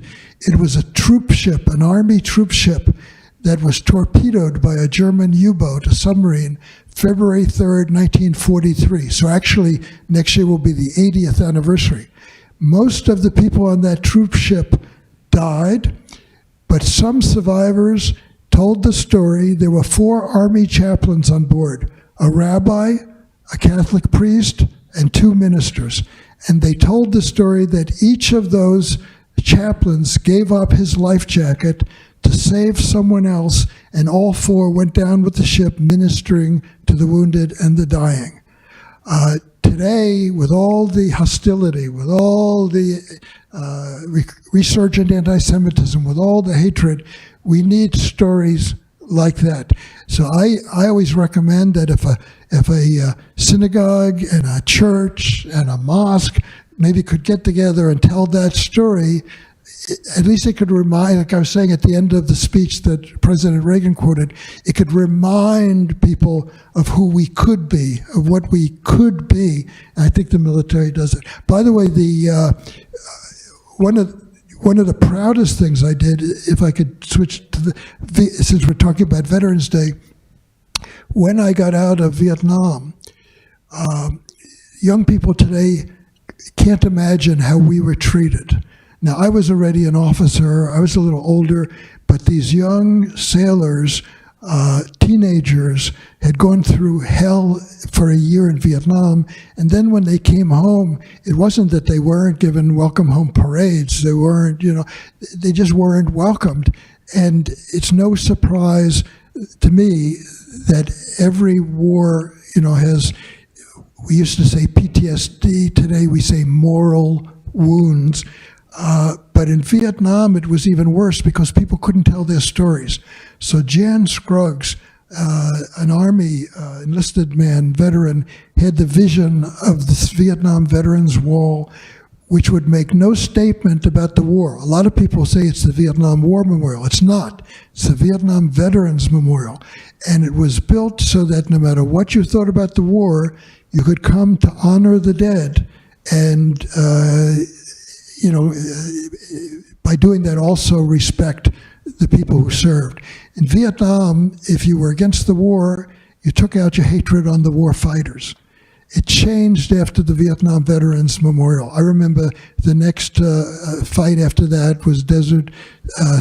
[SPEAKER 3] It was a troop ship, an Army troop ship, that was torpedoed by a German U-boat, a submarine, February 3rd, 1943. So actually, next year will be the 80th anniversary. Most of the people on that troop ship died, but some survivors told the story. There were 4 Army chaplains on board, a rabbi, a Catholic priest, and 2 ministers. And they told the story that each of those chaplains gave up his life jacket to save someone else, and all 4 went down with the ship ministering to the wounded and the dying. Today, with all the hostility, with all the resurgent anti-Semitism, with all the hatred, we need stories like that. So I always recommend that if a synagogue and a church and a mosque maybe could get together and tell that story, at least it could remind, like I was saying at the end of the speech that President Reagan quoted, it could remind people of who we could be, of what we could be. And I think the military does it. By the way, one of the proudest things I did, if I could switch to since we're talking about Veterans Day, when I got out of Vietnam, young people today can't imagine how we were treated. Now, I was already an officer, I was a little older, but these young sailors, teenagers, had gone through hell for a year in Vietnam, and then when they came home, it wasn't that they weren't given welcome home parades, they weren't, they just weren't welcomed. And it's no surprise to me that every war, has, we used to say PTSD, today we say moral wounds. But in Vietnam, it was even worse because people couldn't tell their stories. So Jan Scruggs, an Army enlisted man, veteran, had the vision of this Vietnam Veterans Wall, which would make no statement about the war. A lot of people say it's the Vietnam War Memorial. It's not. It's the Vietnam Veterans Memorial. And it was built so that no matter what you thought about the war, you could come to honor the dead. And by doing that, also respect the people who served. In Vietnam, if you were against the war, you took out your hatred on the war fighters. It changed after the Vietnam Veterans Memorial. I remember the next fight after that was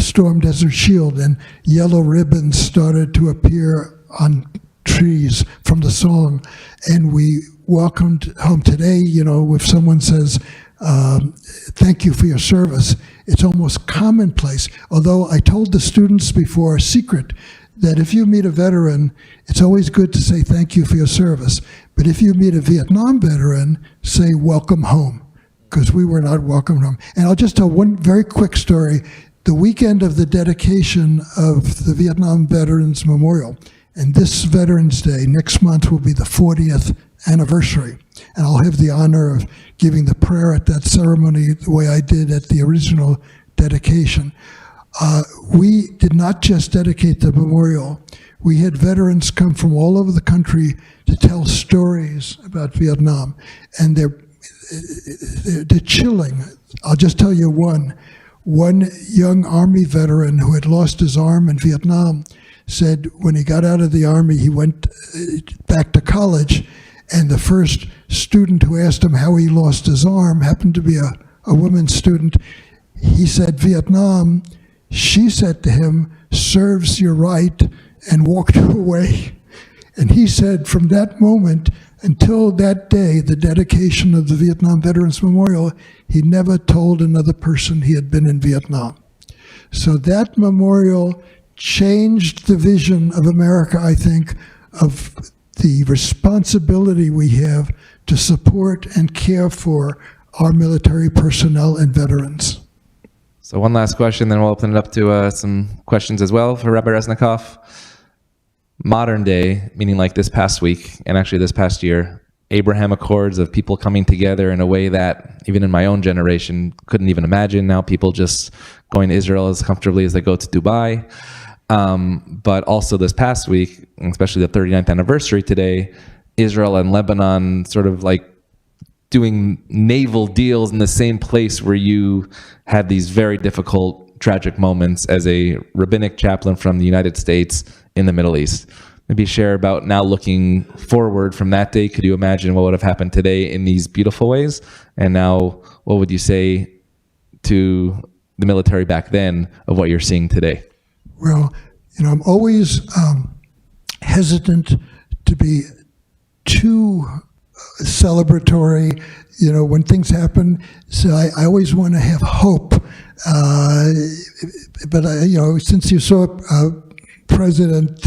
[SPEAKER 3] Storm Desert Shield, and yellow ribbons started to appear on trees from the song. And we welcomed home today, if someone says, thank you for your service, it's almost commonplace. Although I told the students before, a secret, that if you meet a veteran, it's always good to say thank you for your service. But if you meet a Vietnam veteran, say welcome home, because we were not welcomed home. And I'll just tell one very quick story. The weekend of the dedication of the Vietnam Veterans Memorial, and this Veterans Day next month will be the 40th anniversary. And I'll have the honor of giving the prayer at that ceremony the way I did at the original dedication. We did not just dedicate the memorial. We had veterans come from all over the country to tell stories about Vietnam. And they're chilling. I'll just tell you one. One young Army veteran who had lost his arm in Vietnam said when he got out of the Army, he went back to college, and the first student who asked him how he lost his arm happened to be a woman student. He said, Vietnam. She said to him, serves you right, and walked away. And he said from that moment until that day, the dedication of the Vietnam Veterans Memorial, he never told another person he had been in Vietnam. So that memorial changed the vision of America, I think, of the responsibility we have to support and care for our military personnel and veterans.
[SPEAKER 1] So one last question, then we'll open it up to some questions as well for Rabbi Resnicoff. Modern day, meaning like this past week, and actually this past year, Abraham Accords of people coming together in a way that even in my own generation couldn't even imagine. Now people just going to Israel as comfortably as they go to Dubai. But also this past week, especially the 39th anniversary today, Israel and Lebanon sort of like doing naval deals in the same place where you had these very difficult, tragic moments as a rabbinic chaplain from the United States in the Middle East. Maybe share about now looking forward from that day. Could you imagine what would have happened today in these beautiful ways? And now, what would you say to the military back then of what you're seeing today?
[SPEAKER 3] Well, I'm always hesitant to be too celebratory, when things happen. So I always want to have hope. But since you saw President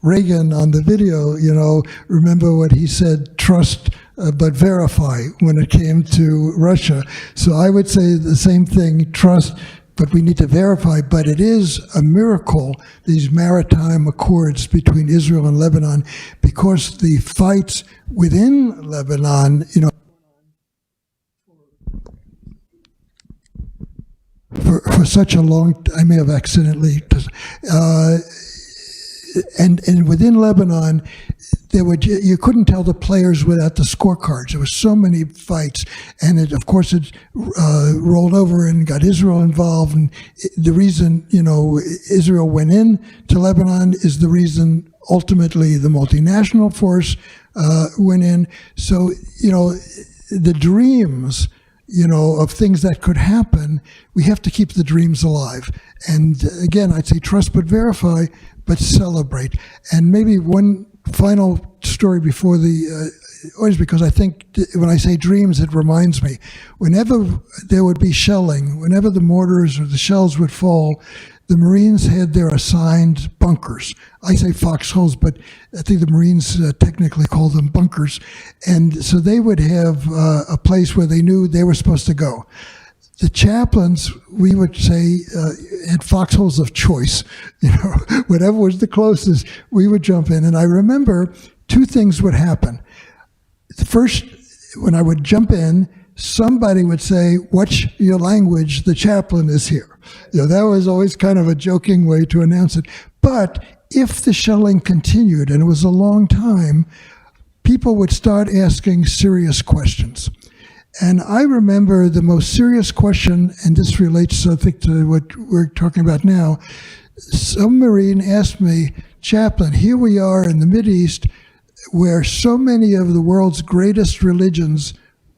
[SPEAKER 3] Reagan on the video, remember what he said, trust but verify when it came to Russia. So I would say the same thing, trust, but we need to verify. But it is a miracle, these maritime accords between Israel and Lebanon, because the fights within Lebanon, for such a long, I may have accidentally, and within Lebanon, you couldn't tell the players without the scorecards. There were so many fights, and it rolled over and got Israel involved. And the reason Israel went in to Lebanon is the reason ultimately the multinational force went in. So the dreams of things that could happen, we have to keep the dreams alive. And again, I'd say trust but verify, but celebrate. And maybe one final story before the audience, because I think when I say dreams, it reminds me, whenever there would be shelling, whenever the mortars or the shells would fall, the Marines had their assigned bunkers. I say foxholes, but I think the Marines technically call them bunkers. And so they would have a place where they knew they were supposed to go. The chaplains, we would say, had foxholes of choice. Whatever was the closest, we would jump in. And I remember two things would happen. First, when I would jump in, somebody would say, "Watch your language, the chaplain is here." That was always kind of a joking way to announce it. But if the shelling continued, and it was a long time, people would start asking serious questions. And I remember the most serious question, and this relates, I think, to what we're talking about now. Some Marine asked me, "Chaplain, here we are in the Mideast, where so many of the world's greatest religions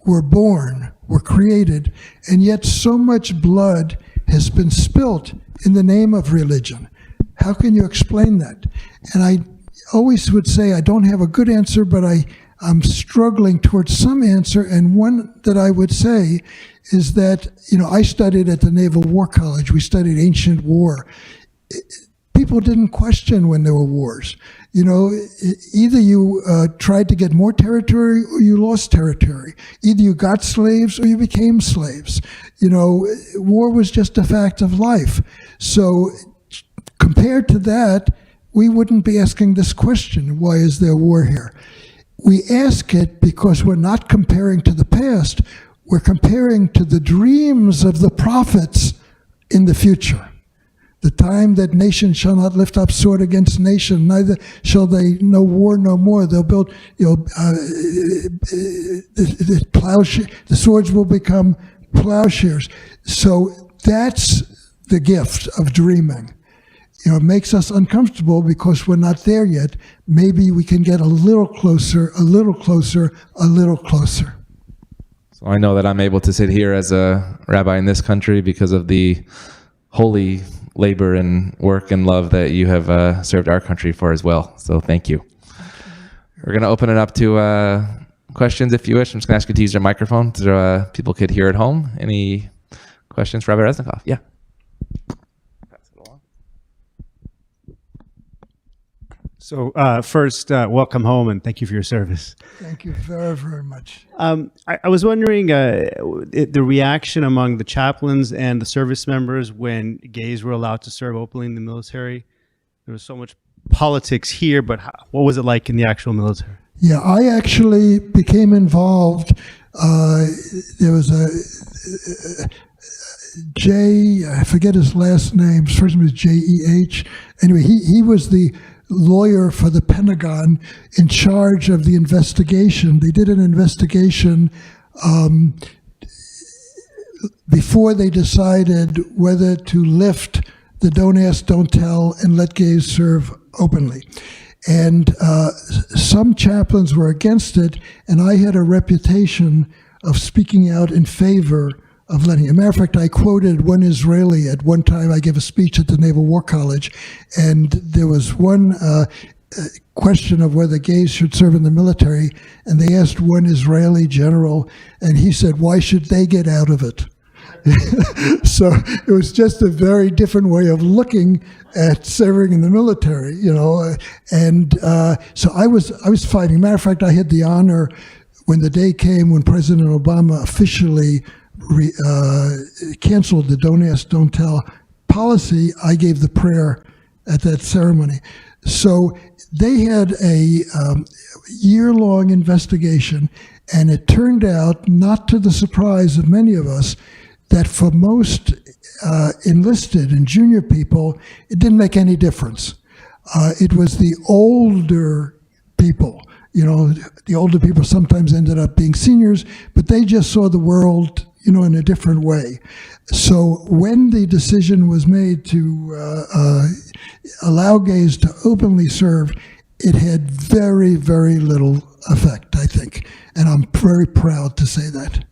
[SPEAKER 3] were born, were created, and yet so much blood has been spilt in the name of religion. How can you explain that?" And I always would say, I don't have a good answer, but I'm struggling towards some answer. And one that I would say is that, I studied at the Naval War College. We studied ancient war. People didn't question when there were wars. Either you tried to get more territory or you lost territory. Either you got slaves or you became slaves. War was just a fact of life. So compared to that, we wouldn't be asking this question, why is there war here? We ask it because we're not comparing to the past, we're comparing to the dreams of the prophets in the future. The time that nation shall not lift up sword against nation, neither shall they know war no more. They'll build, the swords will become plowshares. So that's the gift of dreaming. It makes us uncomfortable because we're not there yet. Maybe we can get a little closer, a little closer, a little closer.
[SPEAKER 1] So I know that I'm able to sit here as a rabbi in this country because of the holy labor and work and love that you have served our country for as well. So thank you. We're going to open it up to questions if you wish. I'm just going to ask you to use your microphone so people could hear at home. Any questions for Rabbi Resnicoff? Yeah.
[SPEAKER 4] So first, welcome home and thank you for your service.
[SPEAKER 3] Thank you very, very much.
[SPEAKER 4] I was wondering the reaction among the chaplains and the service members when gays were allowed to serve openly in the military. There was so much politics here, but what was it like in the actual military?
[SPEAKER 3] Yeah, I actually became involved. There was a I forget his last name. His first name was J-E-H. Anyway, he was the lawyer for the Pentagon in charge of the investigation. They did an investigation before they decided whether to lift the don't ask, don't tell, and let gays serve openly. And some chaplains were against it, and I had a reputation of speaking out in favor of letting. As a matter of fact, I quoted one Israeli at one time. I gave a speech at the Naval War College, and there was one question of whether gays should serve in the military, and they asked one Israeli general, and he said, "Why should they get out of it?" So it was just a very different way of looking at serving in the military, and so I was fighting. Matter of fact, I had the honor when the day came when President Obama officially canceled the don't ask, don't tell policy. I gave the prayer at that ceremony. So they had a year-long investigation, and it turned out, not to the surprise of many of us, that for most enlisted and junior people, it didn't make any difference. It was the older people. The older people sometimes ended up being seniors, but they just saw the world, in a different way. So when the decision was made to allow gays to openly serve, it had very, very little effect, I think. And I'm very proud to say that.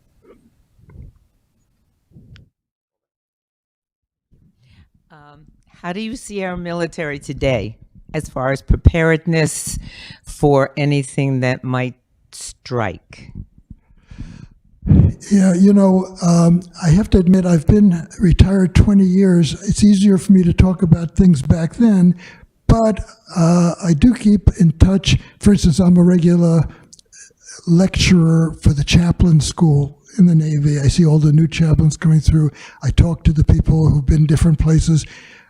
[SPEAKER 5] How do you see our military today as far as preparedness for anything that might strike?
[SPEAKER 3] Yeah, I have to admit, I've been retired 20 years. It's easier for me to talk about things back then, but I do keep in touch. For instance, I'm a regular lecturer for the chaplain school in the Navy. I see all the new chaplains coming through. I talk to the people who've been different places.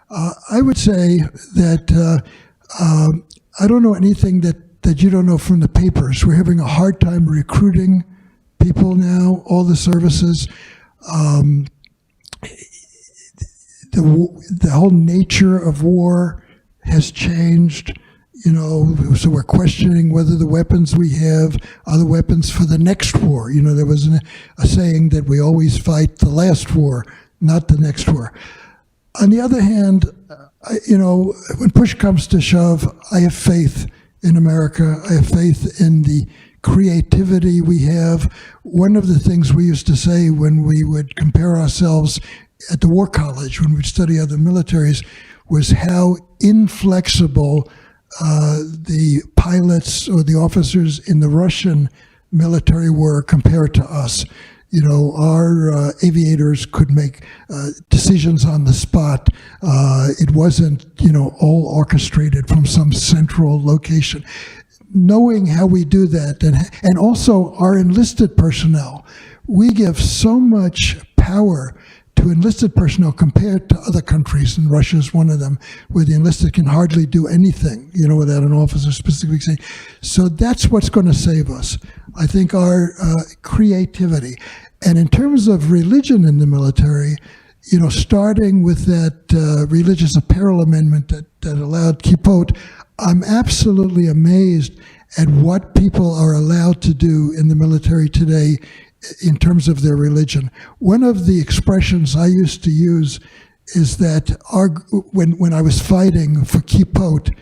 [SPEAKER 3] I would say that I don't know anything that you don't know from the papers. We're having a hard time recruiting people now, all the services. The whole nature of war has changed, so we're questioning whether the weapons we have are the weapons for the next war. There was a saying that we always fight the last war, not the next war. On the other hand, when push comes to shove, I have faith in America. I have faith in the creativity we have. One of the things we used to say when we would compare ourselves at the War College, when we'd study other militaries, was how inflexible the pilots or the officers in the Russian military were compared to us. Our aviators could make decisions on the spot. It wasn't, all orchestrated from some central location. Knowing how we do that, and also our enlisted personnel, we give so much power to enlisted personnel compared to other countries, and Russia is one of them, where the enlisted can hardly do anything, without an officer specifically saying. So that's what's going to save us. I think our creativity. And in terms of religion in the military, starting with that religious apparel amendment that allowed kippot, I'm absolutely amazed at what people are allowed to do in the military today in terms of their religion. One of the expressions I used to use is that when I was fighting for kippot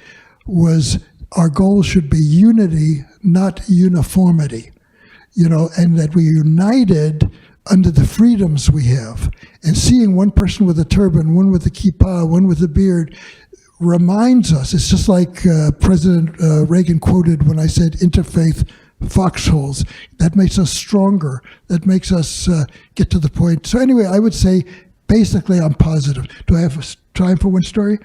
[SPEAKER 3] was our goal should be unity, not uniformity, and that we're united under the freedoms we have. And seeing one person with a turban, one with a kippah, one with a beard, reminds us, it's just like President Reagan quoted when I said interfaith foxholes. That makes us stronger. That makes us get to the point. So anyway, I would say, basically, I'm positive. Do I have time for one story?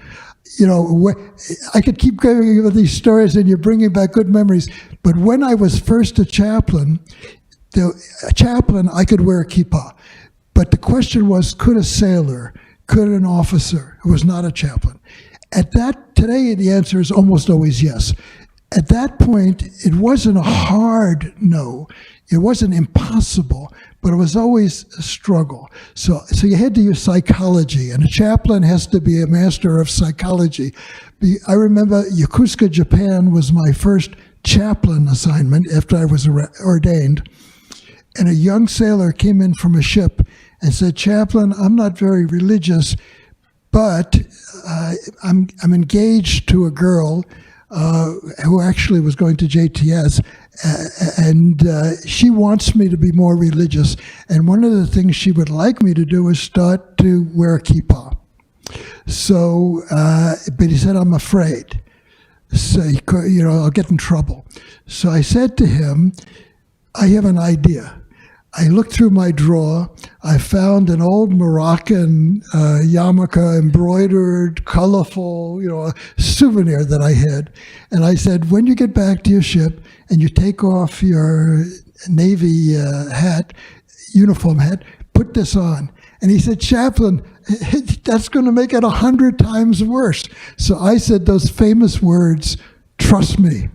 [SPEAKER 3] I could keep going with these stories and you're bringing back good memories. But when I was first a chaplain, I could wear a kippah. But the question was, could a sailor, could an officer who was not a chaplain? Today the answer is almost always yes. At that point, it wasn't a hard no. It wasn't impossible, but it was always a struggle. So you had to use psychology, and a chaplain has to be a master of psychology. I remember Yokosuka, Japan was my first chaplain assignment after I was ordained. And a young sailor came in from a ship and said, "Chaplain, I'm not very religious, but I'm engaged to a girl who actually was going to JTS, and she wants me to be more religious. And one of the things she would like me to do is start to wear a kippah." So, but he said, "I'm afraid. So, I'll get in trouble." So I said to him, "I have an idea." I looked through my drawer. I found an old Moroccan yarmulke, embroidered, colorful, souvenir that I had. And I said, "When you get back to your ship and you take off your Navy uniform hat, put this on." And he said, "Chaplain, that's going to make it 100 times worse." So I said those famous words, "Trust me."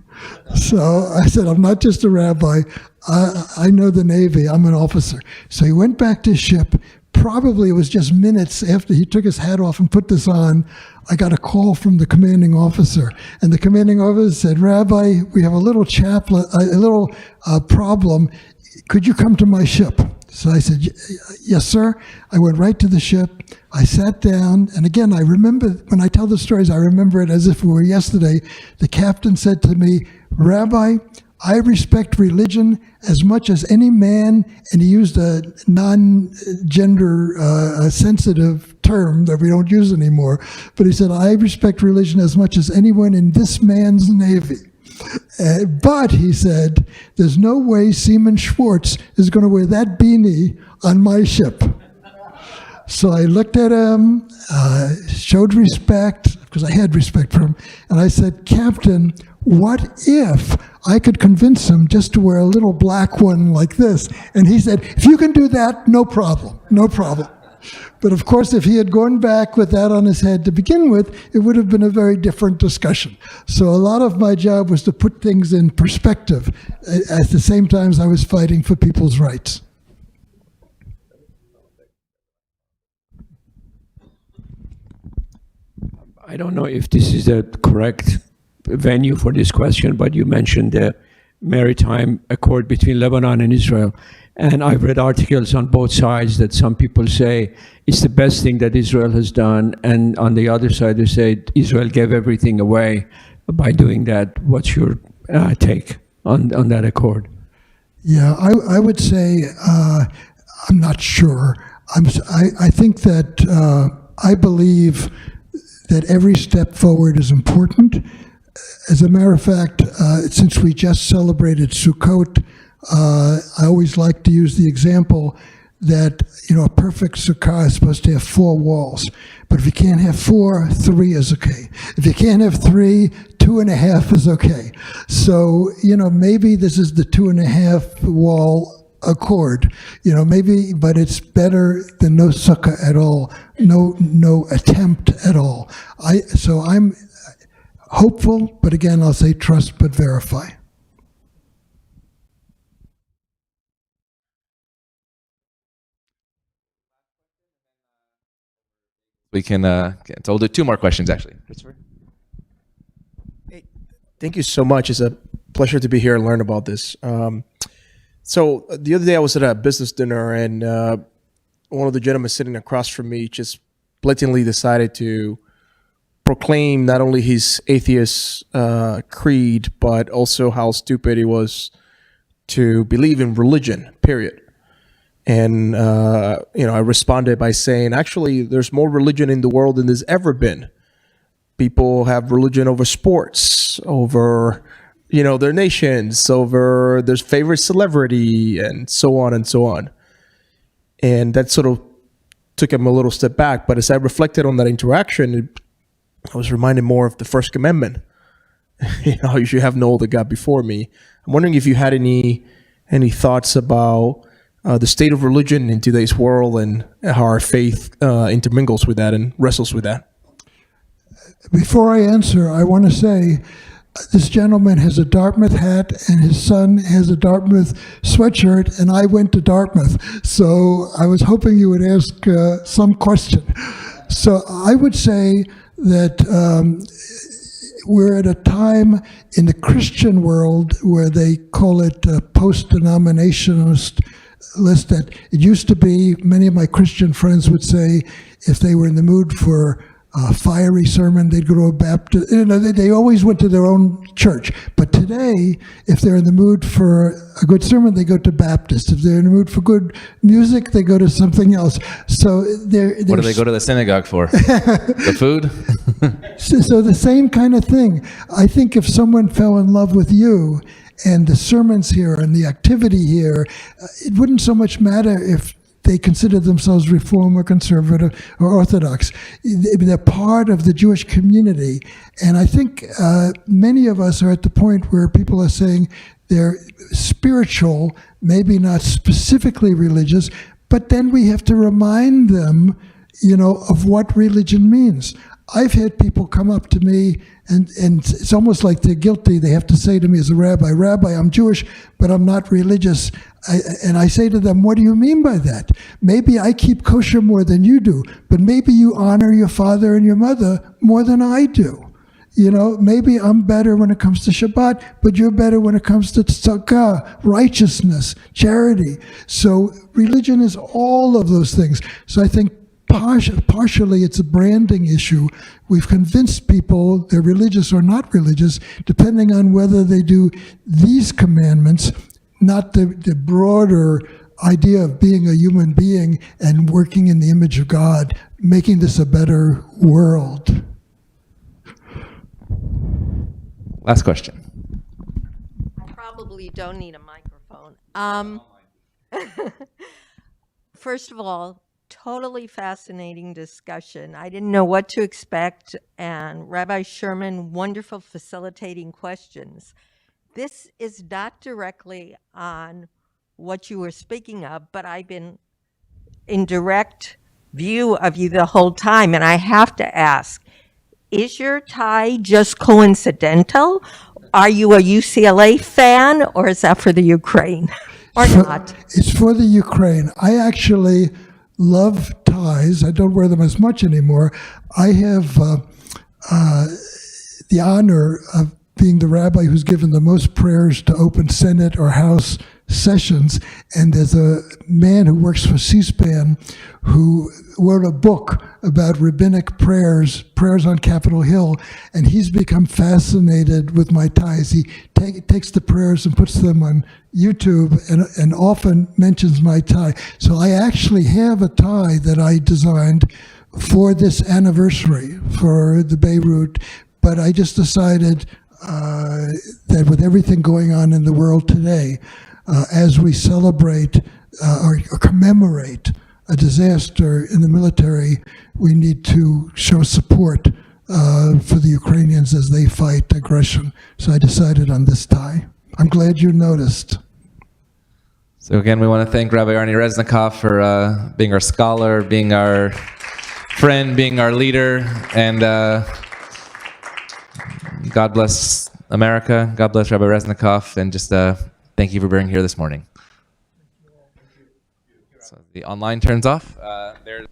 [SPEAKER 3] So I said, "I'm not just a rabbi. I know the Navy. I'm an officer." So he went back to his ship, probably it was just minutes after he took his hat off and put this on, I got a call from the commanding officer. And the commanding officer said, Rabbi, we have a little problem. Could you come to my ship? So I said, yes, sir. I went right to the ship. I sat down. And again, I remember, when I tell the stories, I remember it as if it were yesterday. The captain said to me, Rabbi, I respect religion as much as any man, and he used a non-gender sensitive term that we don't use anymore, but he said, I respect religion as much as anyone in this man's Navy. But, he said, there's no way Seaman Schwartz is going to wear that beanie on my ship. So I looked at him, showed respect, because I had respect for him, and I said, Captain, what if I could convince him just to wear a little black one like this? And he said, if you can do that, no problem, no problem. But of course, if he had gone back with that on his head to begin with, it would have been a very different discussion. So a lot of my job was to put things in perspective at the same time as I was fighting for people's rights.
[SPEAKER 6] I don't know if this is the correct venue for this question, but you mentioned the maritime accord between Lebanon and Israel. And I've read articles on both sides that some people say it's the best thing that Israel has done. And on the other side, they say Israel gave everything away by doing that. What's your take on that accord?
[SPEAKER 3] Yeah, I would say I'm not sure. I think that I believe that every step forward is important. As a matter of fact, since we just celebrated Sukkot, I always like to use the example that, a perfect sukkah is supposed to have 4 walls. But if you can't have 4, 3 is okay. If you can't have 3, 2.5 is okay. So, maybe this is the 2.5 wall accord, maybe, but it's better than no sukkah at all, no attempt at all. So I'm hopeful, but again, I'll say trust but verify.
[SPEAKER 1] We can, so we'll do 2 more questions, actually. Christopher?
[SPEAKER 7] Hey, thank you so much. It's a pleasure to be here and learn about this. So the other day I was at a business dinner, and one of the gentlemen sitting across from me just blatantly decided to proclaim not only his atheist creed, but also how stupid he was to believe in religion, period. And, I responded by saying, actually, there's more religion in the world than there's ever been. People have religion over sports, over, their nations, over their favorite celebrity, and so on and so on. And that sort of took him a little step back. But as I reflected on that interaction, I was reminded more of the First Commandment. You should have no other God before me. I'm wondering if you had any thoughts about the state of religion in today's world and how our faith intermingles with that and wrestles with that.
[SPEAKER 3] Before I answer, I want to say this gentleman has a Dartmouth hat and his son has a Dartmouth sweatshirt, and I went to Dartmouth. So I was hoping you would ask some question. So I would say that we're at a time in the Christian world where they call it post-denominationalist list. That it used to be, many of my Christian friends would say, if they were in the mood for a fiery sermon, they'd go to a Baptist. They always went to their own church. But today, if they're in the mood for a good sermon, they go to Baptist. If they're in the mood for good music, they go to something else. So what
[SPEAKER 1] do they go to the synagogue for? The food?
[SPEAKER 3] So the same kind of thing. I think if someone fell in love with you and the sermons here and the activity here, it wouldn't so much matter if they consider themselves Reform or Conservative or Orthodox. They're part of the Jewish community. And I think many of us are at the point where people are saying they're spiritual, maybe not specifically religious, but then we have to remind them, of what religion means. I've had people come up to me, and it's almost like they're guilty. They have to say to me as a rabbi, Rabbi, I'm Jewish, but I'm not religious. And I say to them, what do you mean by that? Maybe I keep kosher more than you do, but maybe you honor your father and your mother more than I do. You know, maybe I'm better when it comes to Shabbat, but you're better when it comes to tzedakah, righteousness, charity. So religion is all of those things. So I think partially it's a branding issue. We've convinced people they're religious or not religious, depending on whether they do these commandments, not the broader idea of being a human being and working in the image of God, making this a better world.
[SPEAKER 1] Last question.
[SPEAKER 8] I probably don't need a microphone. First of all, totally fascinating discussion. I didn't know what to expect, and Rabbi Sherman, wonderful facilitating questions. This is not directly on what you were speaking of, but I've been in direct view of you the whole time, and I have to ask, is your tie just coincidental? Are you a UCLA fan, or is that for the Ukraine, or not?
[SPEAKER 3] It's for the Ukraine. I actually love ties. I don't wear them as much anymore. I have the honor of being the rabbi who's given the most prayers to open Senate or House sessions. And there's a man who works for C-SPAN who wrote a book about rabbinic prayers on Capitol Hill, and he's become fascinated with my ties. He takes the prayers and puts them on YouTube and often mentions my tie. So I actually have a tie that I designed for this anniversary for the Beirut, but I just decided that with everything going on in the world today, as we celebrate or commemorate a disaster in the military, we need to show support for the Ukrainians as they fight aggression. So I decided on this tie. I'm glad you noticed.
[SPEAKER 1] So again, we want to thank Rabbi Arnold E. Resnicoff for being our scholar, being our friend, being our leader, and God bless America. God bless Rabbi Resnicoff, and just thank you for being here this morning. So the online turns off. There's